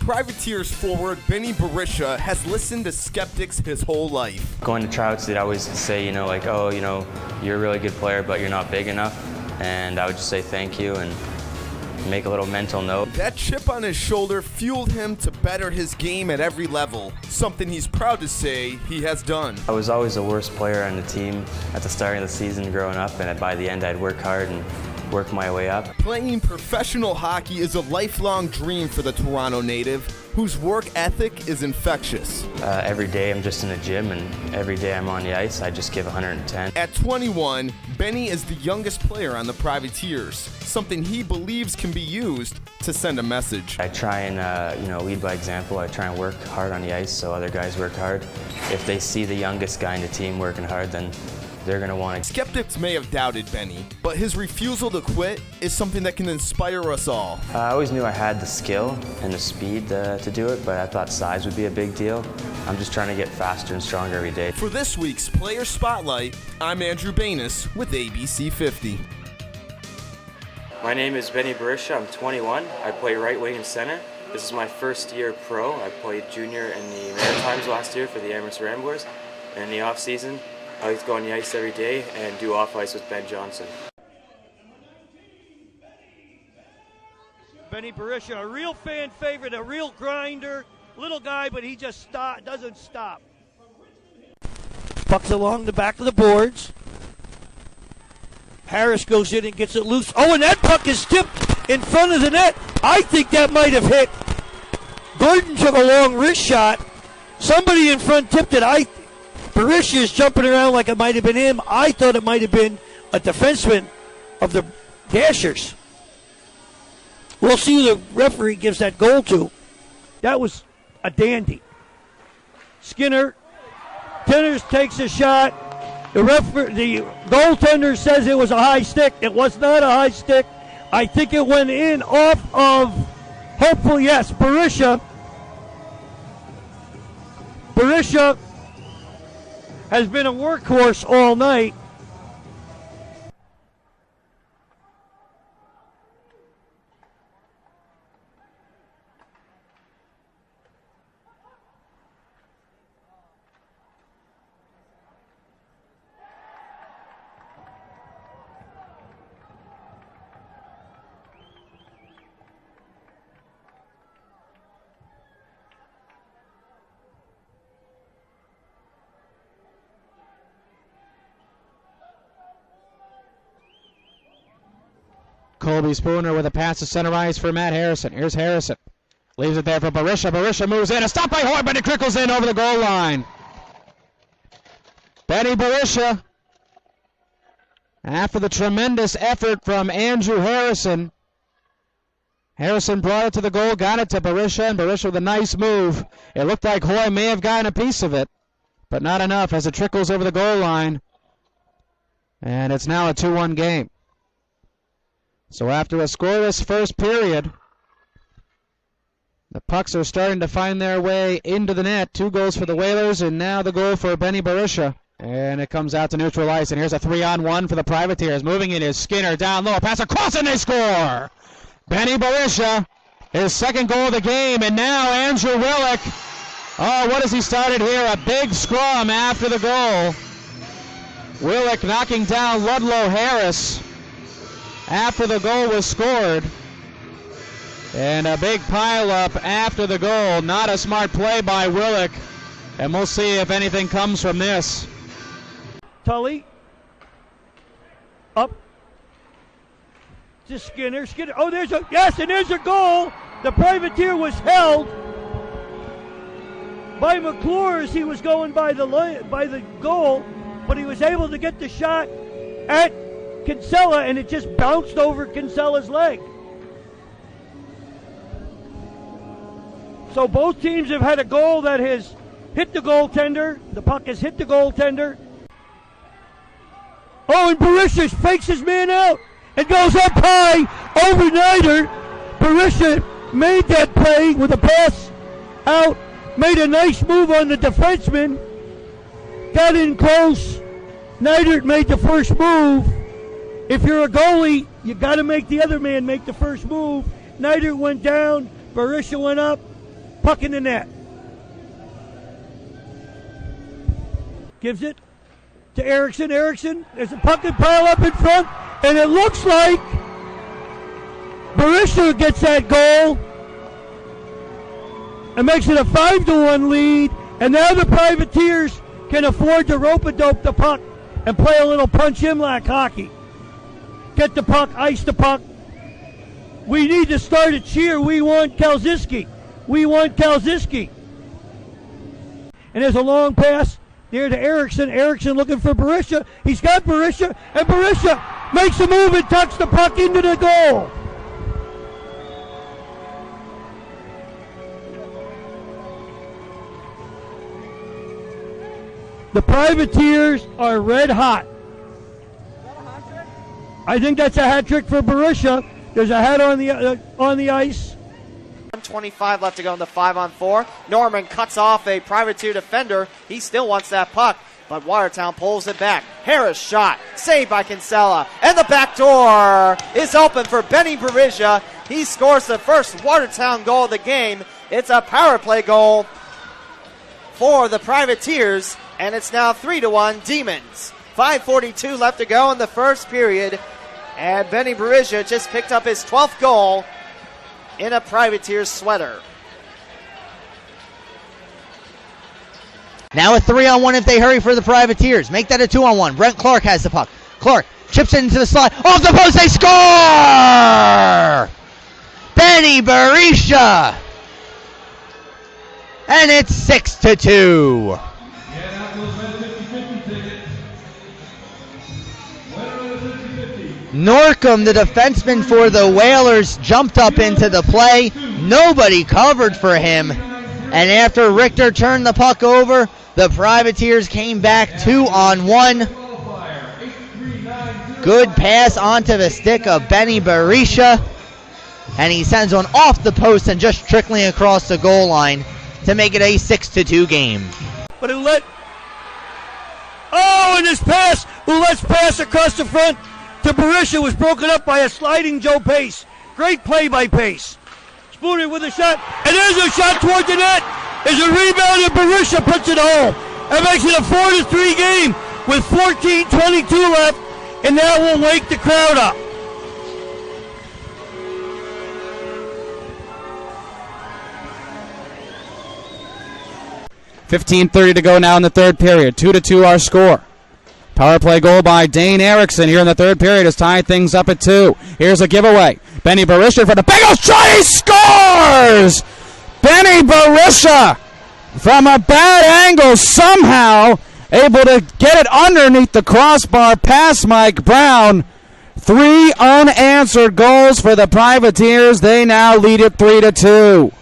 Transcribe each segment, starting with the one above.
Privateers forward Beni Berisha has listened to skeptics his whole life. Going to tryouts, they'd always say, like, oh, you're a really good player, but you're not big enough. And I would just say thank you and make a little mental note. That chip on his shoulder fueled him to better his game at every level, something he's proud to say he has done. I was always the worst player on the team at the start of the season growing up, and by the end I'd work hard and work my way up. Playing professional hockey is a lifelong dream for the Toronto native, whose work ethic is infectious. Every day I'm just in the gym, and every day I'm on the ice, I just give 110. At 21, Beni is the youngest player on the Privateers, something he believes can be used to send a message. I try and lead by example. I try and work hard on the ice so other guys work hard. If they see the youngest guy in the team working hard, then they're going to want to. Skeptics may have doubted Beni, but his refusal to quit is something that can inspire us all. I always knew I had the skill and the speed to do it, but I thought size would be a big deal. I'm just trying to get faster and stronger every day. For this week's Player Spotlight, I'm Andrew Banis with ABC 50. My name is Beni Berisha. I'm 21. I play right wing and center. This is my first year pro. I played junior in the Maritimes last year for the Amherst Ramblers. And in the off season, I like to go on the ice every day and do off ice with Ben Johnson. Beni Berisha, a real fan favorite, a real grinder, little guy, but he just doesn't stop. Puck's along the back of the boards. Harris goes in and gets it loose. Oh, and that puck is tipped in front of the net. I think that might have hit. Gordon took a long wrist shot. Somebody in front tipped it. Berisha is jumping around like it might have been him. I thought it might have been a defenseman of the Dashers. We'll see who the referee gives that goal to. That was a dandy. Tenners takes a shot. The goaltender says it was a high stick. It was not a high stick. I think it went in off of, hopefully, yes, Berisha. Berisha has been a workhorse all night. Colby Spooner with a pass to center ice for Matt Harrison. Here's Harrison. Leaves it there for Berisha. Berisha moves in. A stop by Hoy, but it trickles in over the goal line. Beni Berisha, after the tremendous effort from Andrew Harrison, Harrison brought it to the goal, got it to Berisha, and Berisha with a nice move. It looked like Hoy may have gotten a piece of it, but not enough as it trickles over the goal line. And it's now a 2-1 game. So after a scoreless first period, the pucks are starting to find their way into the net. 2 goals for the Whalers, and now the goal for Beni Berisha. And it comes out to neutral ice, and here's a 3-on-1 for the Privateers. Moving in is Skinner, down low, pass across, and they score! Beni Berisha, his second goal of the game, and now Andrew Willick. Oh, what has he started here? A big scrum after the goal. Willick knocking down Ludlow Harris after the goal was scored. And a big pile-up after the goal. Not a smart play by Willick. And we'll see if anything comes from this. Tully. Up. To Skinner. Oh, there's a goal. The Privateer was held by McClure as he was going by the goal, but he was able to get the shot at Kinsella, and it just bounced over Kinsella's leg. So both teams have had a goal that has hit the goaltender. The puck has hit the goaltender. Oh, and Berisha fakes his man out and goes up high over Neidert. Berisha made that play with a pass out, made a nice move on the defenseman, got in close. Neidert made the first move. If you're a goalie, you got to make the other man make the first move. Neidert went down, Berisha went up, Puck in the net. Gives it to Erickson. Erickson, there's a puck and pile up in front, and it looks like Berisha gets that goal and makes it a 5-1 lead, and now the Privateers can afford to rope-a-dope the puck and play a little punch-in-lack hockey. Get the puck, ice the puck. We need to start a cheer. We want Kalziski. We want Kalziski. And there's a long pass near to Erickson. Erickson looking for Berisha. He's got Berisha, and Berisha makes a move and tucks the puck into the goal. The Privateers are red hot. I think that's a hat trick for Berisha. There's a hat on the ice. 1:25 left to go in the 5-on-4. Norman cuts off a Privateer defender. He still wants that puck, but Watertown pulls it back. Harris shot, saved by Kinsella, and the back door is open for Beni Berisha. He scores the first Watertown goal of the game. It's a power play goal for the Privateers, and it's now 3-1 Demons. 5:42 left to go in the first period, and Beni Berisha just picked up his 12th goal in a Privateer sweater. Now a 3-on-1 if they hurry for the Privateers. Make that a 2-on-1. Brent Clark has the puck. Clark chips it into the slot. Off the post, they score! Beni Berisha! And it's 6-2. Norcom, the defenseman for the Whalers, jumped up into the play. Nobody covered for him. And after Richter turned the puck over, the Privateers came back 2-on-1. Good pass onto the stick of Beni Berisha. And he sends one off the post and just trickling across the goal line to make it a 6-2 game. But and this pass, let's pass across the front to Berisha was broken up by a sliding Joe Pace. Great play by Pace. Spooner with a shot, and there's a shot toward the net. There's a rebound, and Berisha puts it home. That makes it a 4-3 game with 14:22 left, and that will wake the crowd up. .15:30 to go now in the third period. 2-2 our score. Power play goal by Dane Erickson here in the third period has tied things up at 2. Here's a giveaway. Beni Berisha for the big old shot. He scores! Beni Berisha from a bad angle somehow able to get it underneath the crossbar past Mike Brown. 3 unanswered goals for the Privateers. They now lead it 3-2.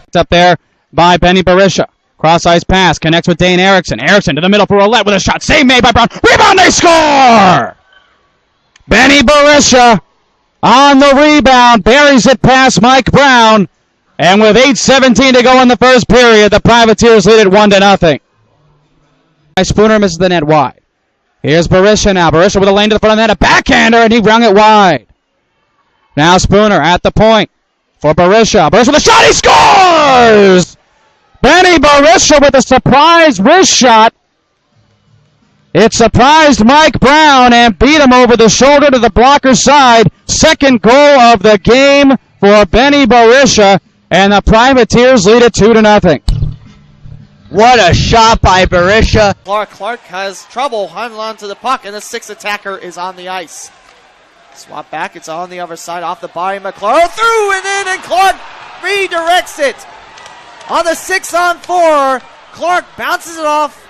It's up there by Beni Berisha. Cross-ice pass, connects with Dane Erickson. Erickson to the middle for Roulette with a shot. Save made by Brown. Rebound, they score! Beni Berisha on the rebound. Buries it past Mike Brown. And with 8:17 to go in the first period, the Privateers lead it 1-0. Spooner misses the net wide. Here's Berisha now. Berisha with a lane to the front of the net. A backhander, and he rung it wide. Now Spooner at the point for Berisha. Berisha with a shot. He scores! Beni Berisha with a surprise wrist shot. It surprised Mike Brown and beat him over the shoulder to the blocker's side. Second goal of the game for Beni Berisha, and the Privateers lead it 2-0. What a shot by Berisha. Clark has trouble holding on to the puck, and the 6th attacker is on the ice. Swap back, it's on the other side, off the body, McClure through and in, and Clark redirects it. On the 6-on-4, Clark bounces it off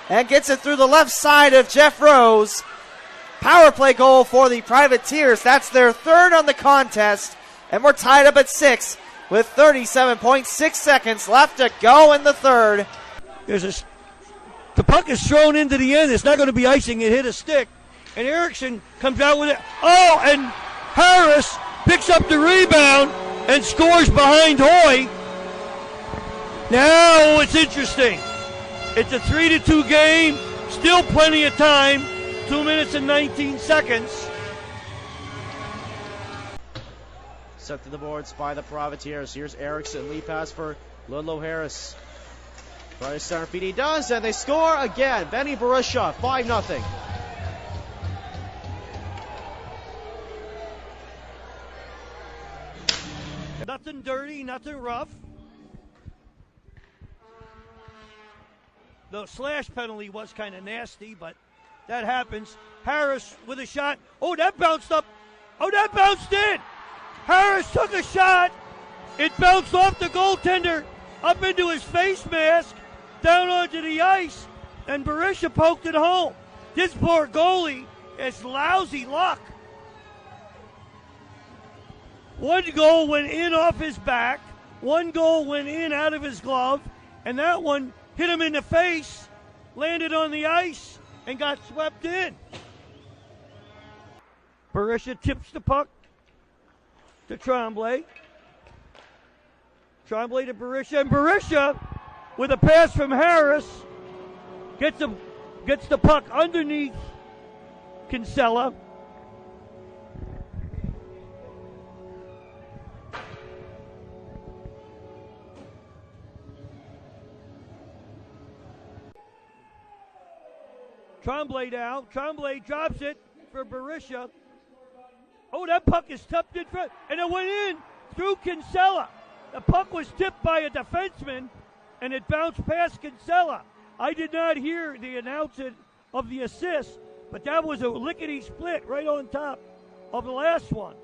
and gets it through the left side of Jeff Rose. Power play goal for the Privateers. That's their 3rd on the contest, and we're tied up at 6 with 37.6 seconds left to go in the 3rd. The puck is thrown into the end. It's not going to be icing. It hit a stick, and Erickson comes out with it. Oh, and Harris picks up the rebound and scores behind Hoy. Now it's interesting. It's a 3-2 game. Still plenty of time. 2 minutes and 19 seconds. Set to the boards by the Privateers. Here's Erickson. Lead pass for Ludlow Harris tries to center feed. He does, and they score again. Beni Berisha, 5-0. Nothing dirty, nothing rough. The slash penalty was kind of nasty, but that happens. Harris with a shot. Oh, that bounced up. Oh, that bounced in. Harris took a shot. It bounced off the goaltender up into his face mask, down onto the ice, and Berisha poked it home. This poor goalie has lousy luck. One goal went in off his back. One goal went in out of his glove. And that one hit him in the face, landed on the ice, and got swept in. Berisha tips the puck to Tremblay. Tremblay to Berisha. And Berisha, with a pass from Harris, gets the puck underneath Kinsella. Tremblay down. Tremblay drops it for Berisha. Oh, that puck is tipped in front, and it went in through Kinsella. The puck was tipped by a defenseman, and it bounced past Kinsella. I did not hear the announcement of the assist, but that was a lickety-split right on top of the last one.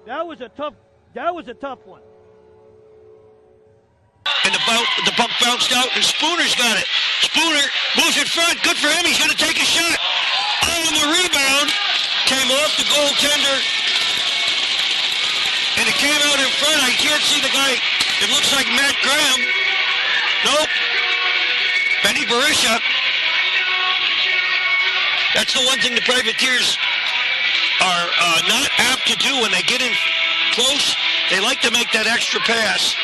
That was a tough one. And the puck bounced out, and Spooner's got it. Spooner moves in front. Good for him. He's going to take a shot. Oh, and the rebound came off the goaltender, and it came out in front. I can't see the guy. It looks like Matt Graham. Nope. Beni Berisha. That's the one thing the Privateers are not apt to do when they get in close. They like to make that extra pass.